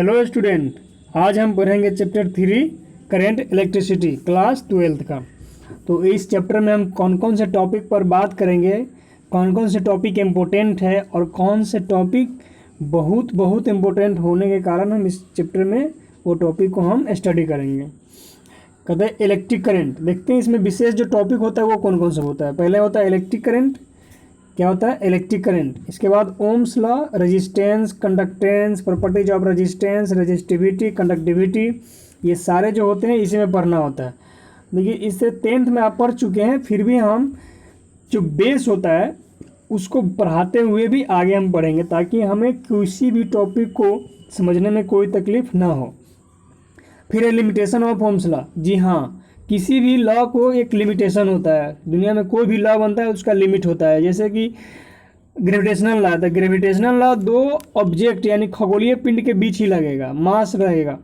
Hello student, आज हम पढ़ेंगे chapter 3 current electricity class 12th का। तो इस चैप्टर में हम कौन कौन से टॉपिक पर बात करेंगे, कौन कौन से टॉपिक इम्पोर्टेंट है और कौन से टॉपिक बहुत बहुत इम्पोर्टेंट होने के कारण हम इस चैप्टर में वो टॉपिक को हम स्टडी करेंगे। कहते हैं इलेक्ट्रिक करंट। देखते हैं इसमें विशेष जो टॉपिक होता है वो कौन कौन सा होता है। पहले होता है इलेक्ट्रिक करंट। क्या होता है? Electric current. इसके बाद Ohm's law, resistance, conductance, properties of resistance, resistivity, conductivity, ये सारे जो होते हैं इसी में पढ़ना होता है। देखिए इससे 10th में आप पढ़ चुके हैं, फिर भी हम जो बेस होता है उसको पढ़ाते हुए भी आगे हम पढ़ेंगे ताकि हमें किसी भी टॉपिक को समझने में कोई तकलीफ ना हो। फिर है लिमिटेशन ऑफ ओम्स लॉ। जी हाँ, किसी भी लॉ को एक लिमिटेशन होता है। दुनिया में कोई भी लॉ बनता है उसका लिमिट होता है। जैसे कि ग्रेविटेशनल लॉ, तो ग्रेविटेशनल लॉ दो ऑब्जेक्ट यानी खगोलीय पिंड के बीच ही लगेगा, मास रहेगा,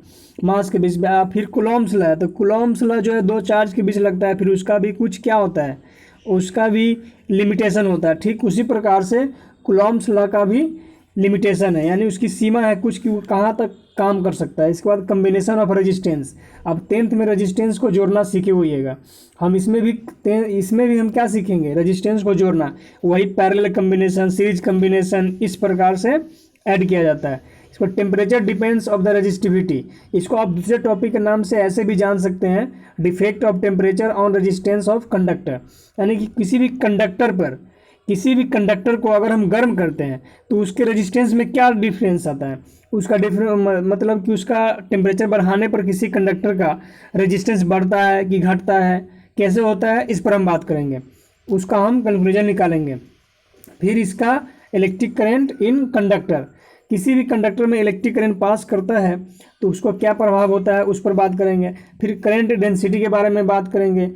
मास के बीच में। फिर कुलॉम्स लॉ है, तो कुलॉम्स लॉ जो है दो चार्ज के बीच लगता है, फिर उसका भी कुछ क्या होता है, उसका भी लिमिटेशन होता है। ठीक उसी प्रकार से कुलॉम्स लॉ का भी लिमिटेशन है, यानी उसकी सीमा है कुछ कि वो कहाँ तक काम कर सकता है। इसके बाद कम्बिनेशन ऑफ रेजिस्टेंस। अब 10th में रेजिस्टेंस को जोड़ना सीखे होइएगा। हम इसमें भी हम क्या सीखेंगे? रेजिस्टेंस को जोड़ना। वही पैरेलल कम्बिनेशन, सीरीज कम्बिनेशन, इस प्रकार से ऐड किया जाता है। इसको temperature depends of the resistivity. इसको आप दूसरे टॉपिक के नाम से ऐसे भी जान सकते हैं, defect of temperature on resistance of conductor. यानी कि किसी भी कंडक्टर को अगर हम गर्म करते हैं तो उसके रेजिस्टेंस में क्या डिफरेंस आता है, उसका मतलब कि उसका टेम्परेचर बढ़ाने पर किसी कंडक्टर का रेजिस्टेंस बढ़ता है कि घटता है, कैसे होता है, इस पर हम बात करेंगे। उसका हम कंक्लूजन निकालेंगे। फिर इसका इलेक्ट्रिक करंट इन कंडक्टर। किसी भी कंडक्टर में इलेक्ट्रिक करंट पास करता है तो उसको क्या प्रभाव होता है उस पर बात करेंगे। फिर करंट डेंसिटी के बारे में बात करेंगे।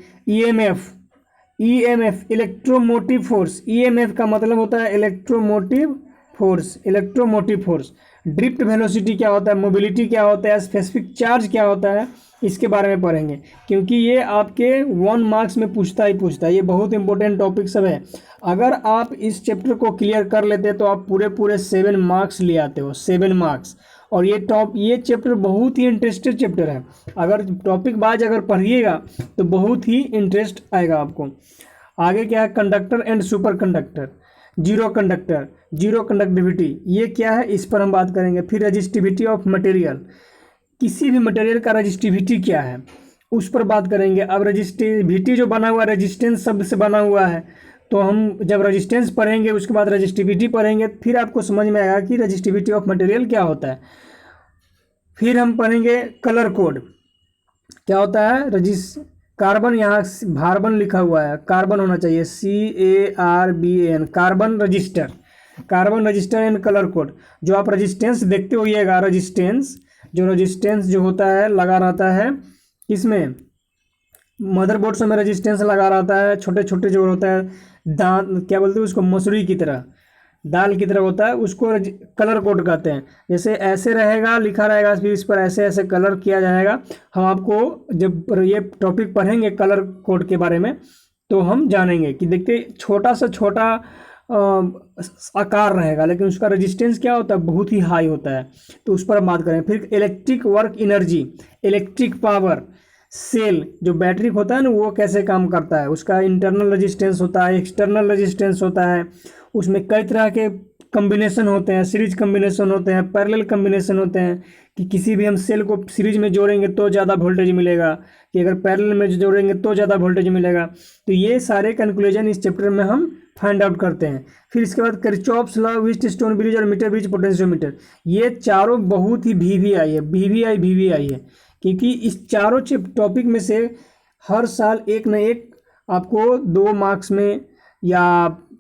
EMF electromotive force. ईएमएफ का मतलब होता है इलेक्ट्रोमोटिव फोर्स। ड्रिफ्ट वेलोसिटी क्या होता है, मोबिलिटी क्या होता है, स्पेसिफिक चार्ज क्या होता है, इसके बारे में पढ़ेंगे क्योंकि ये आपके 1 मार्क्स में पूछता है। ये बहुत इंपॉर्टेंट टॉपिक सब है। अगर आप इस चैप्टर को क्लियर कर लेते तो आप पूरे 7 मार्क्स ले आते हो, 7 मार्क्स। और ये चैप्टर बहुत ही इंटरेस्टेड चैप्टर है। अगर टॉपिक वाइज अगर पढ़िएगा तो बहुत ही इंटरेस्ट आएगा आपको। आगे क्या है? Conductor and super conductor, zero conductivity, ये क्या है इस पर हम बात करेंगे। फिर रेजिस्टिविटी ऑफ मटेरियल, किसी भी मटेरियल का रेजिस्टिविटी क्या है उस पर बात करेंगे। अब रेजिस्टिविटी जो बना हुआ है रेजिस्टेंस शब्द से बना हुआ है, तो हम जब रेजिस्टेंस पढ़ेंगे उसके बाद रेजिस्टिविटी पढ़ेंगे, फिर आपको समझ में आएगा कि रेजिस्टिविटी ऑफ मटेरियल क्या होता है। फिर हम पढ़ेंगे कलर कोड। क्या होता है? कार्बन, यहाँ भारबन लिखा हुआ है, कार्बन होना चाहिए, CARBAN, carbon register and colour code. जो आप रेजिस्टेंस देखते होइएगा, रेजिस्टेंस जो होता है लगा रहता है इसमें मदरबोर्ड में रेजिस्टेंस लगा रहता है, छोटे छोटे जो होता है दांत, क्या बोलते हैं उसको, मसूरी की तरह, दाल की तरह होता है, उसको कलर कोड कहते हैं। जैसे ऐसे रहेगा, लिखा रहेगा, फिर इस पर ऐसे ऐसे कलर किया जाएगा। हम आपको जब ये टॉपिक पढ़ेंगे कलर कोड के बारे में तो हम जानेंगे कि देखते छोटा से छोटा आकार रहेगा लेकिन उसका रेजिस्टेंस क्या होता है, बहुत ही हाई होता है, तो उस पर हम बात करें। फिर electric work energy, electric power, cell जो बैटरी होता है ना वो कैसे काम करता है, उसका इंटरनल रेजिस्टेंस होता है, एक्सटर्नल रेजिस्टेंस होता है, उसमें कई तरह के कम्बिनेशन होते हैं, सीरीज कम्बिनेशन होते हैं, पैरेलल कम्बिनेशन होते हैं कि किसी भी हम सेल को सीरीज में जोड़ेंगे तो ज़्यादा वोल्टेज मिलेगा, कि अगर पैरेलल में जोड़ेंगे तो ज़्यादा वोल्टेज मिलेगा। तो ये सारे कंक्लूजन इस चैप्टर में हम फाइंड आउट करते हैं। फिर इसके बाद किरचॉफ्स लॉ, व्हीटस्टोन ब्रिज और मीटर ब्रिज पोटेंशियोमीटर, ये चारों बहुत ही वीवीआई है क्योंकि इस चारों टॉपिक में से हर साल एक न एक आपको 2 मार्क्स में या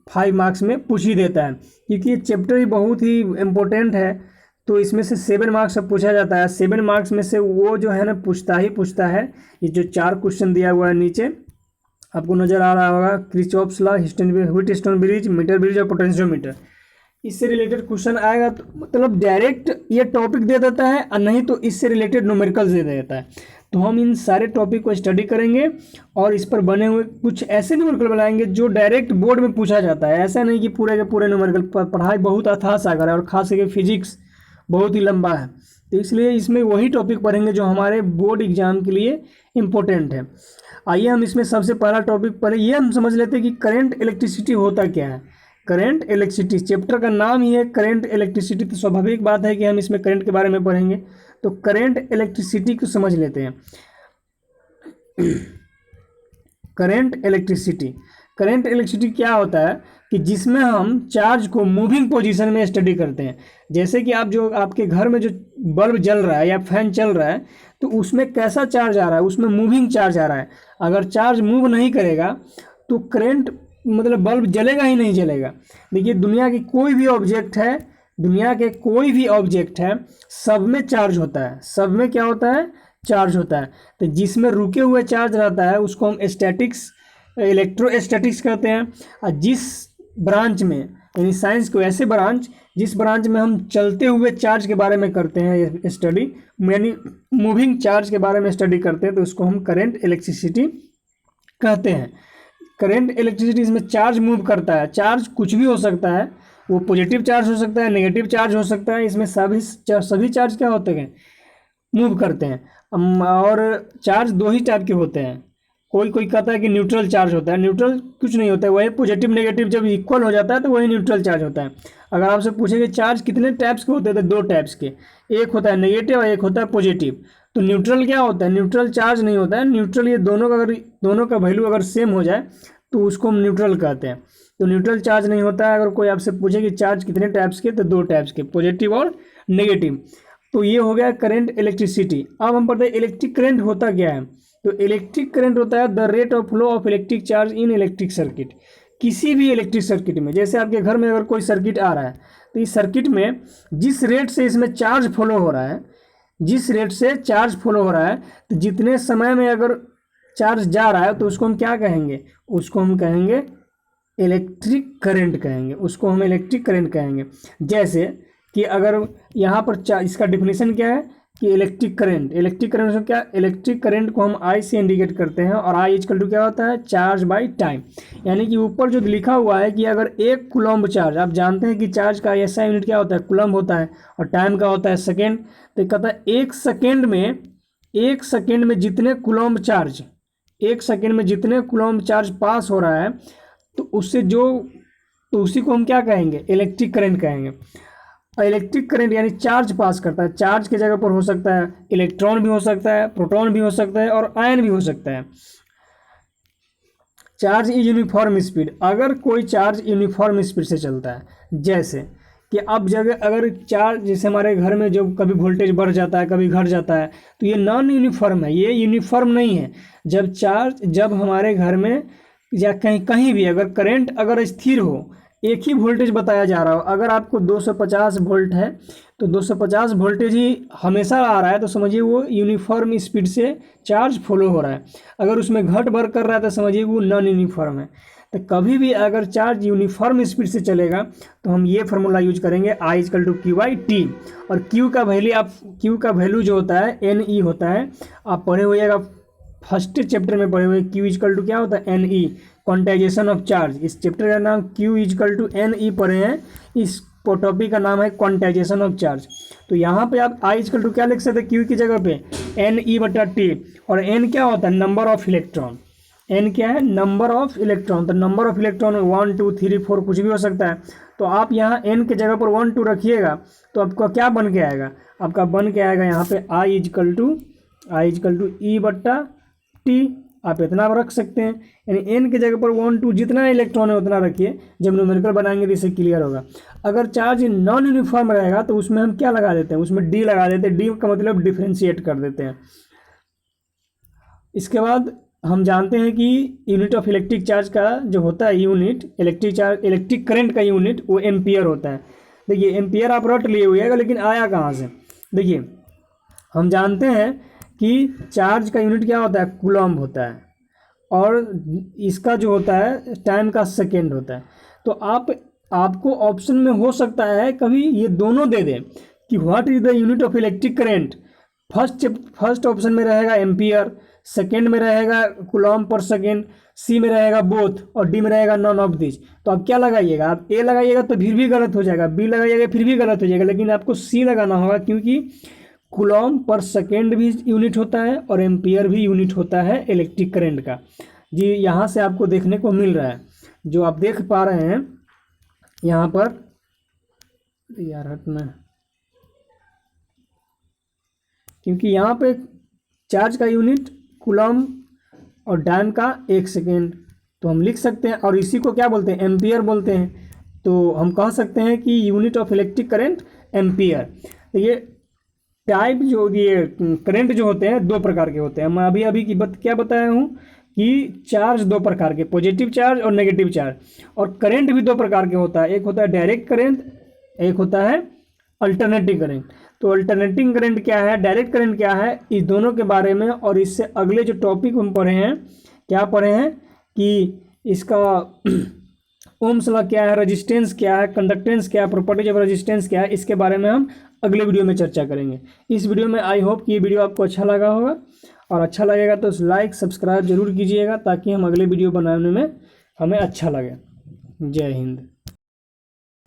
5 मार्क्स में पूछ ही देता है क्योंकि ये चैप्टर ही बहुत ही इम्पोर्टेंट है। तो इसमें से 7 मार्क्स से पूछा जाता है। 7 मार्क्स में से वो जो है ना पूछता है। ये जो 4 क्वेश्चन दिया हुआ है नीचे आपको नज़र आ रहा होगा, Kirchhoff's law, Wheatstone bridge, meter bridge और पोटेंशियोमीटर, इससे रिलेटेड क्वेश्चन आएगा। तो मतलब डायरेक्ट ये टॉपिक दे देता है और नहीं तो इससे रिलेटेड न्यूमेरिकल्स दे देता है। तो हम इन सारे टॉपिक को स्टडी करेंगे और इस पर बने हुए कुछ ऐसे न्यूमेरिकल बनाएंगे जो डायरेक्ट बोर्ड में पूछा जाता है। ऐसा नहीं कि पूरे के पूरे न्यूमेरिकल, पढ़ाई बहुत अथाह सागर है और खास करके फिजिक्स बहुत ही लंबा है, तो इसलिए इसमें वही टॉपिक पढ़ेंगे जो हमारे बोर्ड एग्जाम के लिए इम्पोर्टेंट है। आइए हम इसमें सबसे पहला टॉपिक पढ़े, ये हम समझ लेते हैं कि करंट इलेक्ट्रिसिटी होता क्या है। करंट इलेक्ट्रिसिटी, चैप्टर का नाम ही है करंट इलेक्ट्रिसिटी, तो स्वाभाविक बात है कि हम इसमें करंट के बारे में पढ़ेंगे। तो करंट इलेक्ट्रिसिटी को समझ लेते हैं। करंट इलेक्ट्रिसिटी, करंट इलेक्ट्रिसिटी क्या होता है कि जिसमें हम चार्ज को मूविंग पोजीशन में स्टडी करते हैं। जैसे कि आप जो आपके घर में जो बल्ब जल रहा है या फैन चल रहा है, तो उसमें कैसा चार्ज आ रहा है, उसमें मूविंग चार्ज आ रहा है। अगर चार्ज मूव नहीं करेगा तो करंट मतलब बल्ब जलेगा ही नहीं जलेगा। देखिए दुनिया की कोई भी ऑब्जेक्ट है, दुनिया के कोई भी ऑब्जेक्ट है, सब में चार्ज होता है। सब में क्या होता है, चार्ज होता है। तो जिसमें रुके हुए चार्ज रहता है उसको हम स्टैटिक्स, इलेक्ट्रोस्टैटिक्स कहते हैं। और जिस ब्रांच में, यानी साइंस को ऐसे ब्रांच जिस ब्रांच में हम चलते हुए चार्ज के बारे में करते हैं स्टडी, यानी मूविंग चार्ज के बारे में स्टडी करते हैं, तो उसको हम करंट इलेक्ट्रिसिटी कहते हैं। करंट इलेक्ट्रिसिटी इसमें चार्ज मूव करता है। चार्ज कुछ भी हो सकता है, वो पॉजिटिव चार्ज हो सकता है, नेगेटिव चार्ज हो सकता है। इसमें सभी चार्ज क्या होते हैं, मूव करते हैं। और चार्ज दो ही टाइप के होते हैं। कोई कोई कहता है कि न्यूट्रल चार्ज होता है, न्यूट्रल कुछ नहीं होता है, वही पॉजिटिव नेगेटिव जब इक्वल हो जाता है तो वही न्यूट्रल चार्ज होता है। अगर आपसे पूछे कि चार्ज कितने टाइप्स के होते हैं, तो दो टाइप्स के, एक होता है नेगेटिव और एक होता है पॉजिटिव। तो न्यूट्रल क्या होता है, न्यूट्रल चार्ज नहीं होता है। न्यूट्रल ये दोनों का वैल्यू अगर सेम हो जाए तो उसको हम न्यूट्रल कहते हैं। तो न्यूट्रल चार्ज नहीं होता है। अगर कोई आपसे पूछे कि चार्ज कितने टाइप्स के, तो दो टाइप्स के, पॉजिटिव और नेगेटिव। तो ये हो गया करंट इलेक्ट्रिसिटी। अब हम पढ़ते हैं इलेक्ट्रिक करंट होता क्या है। तो इलेक्ट्रिक करंट होता है the rate of flow of electric charge in electric circuit. किसी भी इलेक्ट्रिक सर्किट में, जैसे आपके घर में अगर कोई सर्किट आ रहा है, तो इस सर्किट में जिस रेट से इसमें चार्ज फ्लो हो रहा है, जिस रेट से चार्ज फ्लो हो रहा है, तो जितने समय में अगर चार्ज जा रहा है तो उसको हम क्या कहेंगे, उसको हम कहेंगे इलेक्ट्रिक करंट कहेंगे, उसको हम इलेक्ट्रिक करंट कहेंगे। जैसे कि अगर यहाँ पर इसका डिफिनीशन क्या है कि इलेक्ट्रिक करंट से क्या, इलेक्ट्रिक करंट को हम आई से इंडिकेट करते हैं, और आई इक्वल टू क्या होता है, चार्ज बाय टाइम। यानी कि ऊपर जो लिखा हुआ है कि अगर एक कूलम्ब चार्ज, आप जानते हैं कि चार्ज का ऐसा यूनिट क्या होता है, कूलम्ब होता है, और टाइम का होता है सेकेंड। तो कहता है एक सेकेंड में जितने कूलम्ब चार्ज, एक सेकेंड में जितने कूलम्ब चार्ज पास हो रहा है, तो उसी को हम क्या कहेंगे, इलेक्ट्रिक करंट कहेंगे। इलेक्ट्रिक करंट यानी चार्ज पास करता है। चार्ज की जगह पर हो सकता है इलेक्ट्रॉन भी हो सकता है, प्रोटॉन भी हो सकता है, और आयन भी हो सकता है। चार्ज इज यूनिफॉर्म स्पीड, अगर कोई चार्ज यूनिफॉर्म स्पीड से चलता है, जैसे कि अब जगह अगर चार्ज, जैसे हमारे घर में जो कभी वोल्टेज बढ़ जाता है कभी घट जाता है, तो ये नॉन यूनिफॉर्म है, ये यूनिफॉर्म नहीं है। जब हमारे घर में या कहीं भी अगर करंट अगर स्थिर हो, एक ही वोल्टेज बताया जा रहा हो, अगर आपको 250 वोल्ट है तो 250 वोल्टेज ही हमेशा आ रहा है, तो समझिए वो यूनिफॉर्म स्पीड से चार्ज फ्लो हो रहा है। अगर उसमें घट बढ़ कर रहा है तो समझिए वो नॉन यूनिफॉर्म है। तो कभी भी अगर चार्ज यूनिफॉर्म स्पीड से चलेगा तो हम ये फार्मूला यूज करेंगे, I equal to Q by T. और क्यू का वैल्यू जो होता है एन ई होता है, आप पढ़े हुए फर्स्ट चैप्टर में पढ़े हुए, क्यू इक्वल टू क्या होता है, n e, quantization of charge. इस चैप्टर का नाम q equal to n e पढ़े हैं, इस टॉपिक का नाम है क्वांटाइजेशन ऑफ चार्ज। तो यहाँ पे आप आई इक्वल टू क्या लिख सकते हैं, क्यू की जगह पे एन ई बटा टी, और एन क्या होता है, नंबर ऑफ इलेक्ट्रॉन। एन क्या है, नंबर ऑफ इलेक्ट्रॉन। तो नंबर ऑफ इलेक्ट्रॉन 1 2 3 4 कुछ भी हो सकता है। तो आप यहाँ एन के जगह पर 1 2 रखिएगा तो आपका क्या बन के आएगा, आपका बन के आएगा यहाँ पे आई इक्वल टू ई बट्टा टी। आप इतना रख सकते हैं, यानी एन के जगह पर 1 2 जितना इलेक्ट्रॉन है उतना रखिए। जब न्यूमेरिकल बनाएंगे तो इससे क्लियर होगा। अगर चार्ज नॉन यूनिफॉर्म रहेगा तो उसमें हम क्या लगा देते हैं, उसमें डी लगा देते हैं। डी का मतलब डिफ्रेंशिएट कर देते हैं। इसके बाद हम जानते हैं कि यूनिट ऑफ इलेक्ट्रिक चार्ज का जो होता है यूनिट, इलेक्ट्रिक करंट का यूनिट वो एम्पियर होता है। देखिए एम्पियर आप रट लिए हुए, लेकिन आया कहाँ से, देखिए हम जानते हैं कि चार्ज का यूनिट क्या होता है, कूलम्ब होता है, और इसका जो होता है टाइम का सेकेंड होता है। तो आपको ऑप्शन में हो सकता है कभी ये दोनों दे दें कि what is the unit of electric current. First option में रहेगा एम्पियर, सेकेंड में रहेगा कूलम्ब पर सेकेंड, सी में रहेगा बोथ और डी में रहेगा नॉन ऑफ दिस। तो आप क्या लगाइएगा, आप ए लगाइएगा तो फिर भी गलत हो जाएगा, बी लगाइएगा फिर भी गलत हो जाएगा, लेकिन आपको सी लगाना होगा, क्योंकि कूलॉम पर सेकेंड भी यूनिट होता है और एम्पियर भी यूनिट होता है इलेक्ट्रिक करंट का। जी यहाँ से आपको देखने को मिल रहा है, जो आप देख पा रहे हैं यहाँ पर, यार हटना, क्योंकि यहाँ पे चार्ज का यूनिट कूलॉम और टाइम का 1 सेकेंड, तो हम लिख सकते हैं, और इसी को क्या बोलते हैं, एम्पियर बोलते हैं। तो हम कह सकते हैं कि unit of electric current ampere. तो ये टाइप जो ये करंट जो होते हैं 2 प्रकार के होते हैं। मैं अभी अभी की क्या बताया हूँ कि चार्ज 2 प्रकार के, पॉजिटिव चार्ज और नेगेटिव चार्ज, और करंट भी 2 प्रकार के होता है, एक होता है डायरेक्ट करंट, एक होता है अल्टरनेटिंग करंट। तो अल्टरनेटिंग करंट क्या है, डायरेक्ट करंट क्या है, इस दोनों के बारे में और इससे अगले जो टॉपिक हम पढ़े हैं, क्या पढ़े हैं कि इसका ओम्स लॉ क्या है, रेजिस्टेंस क्या है, कंडक्टेंस क्या है, प्रॉपर्टीज ऑफ रेजिस्टेंस क्या है, इसके बारे में हम अगले वीडियो में चर्चा करेंगे। इस वीडियो में आई होप कि ये वीडियो आपको अच्छा लगा होगा, और अच्छा लगेगा तो लाइक सब्सक्राइब जरूर कीजिएगा, ताकि हम अगले वीडियो बनाने में हमें अच्छा लगे। जय हिंद।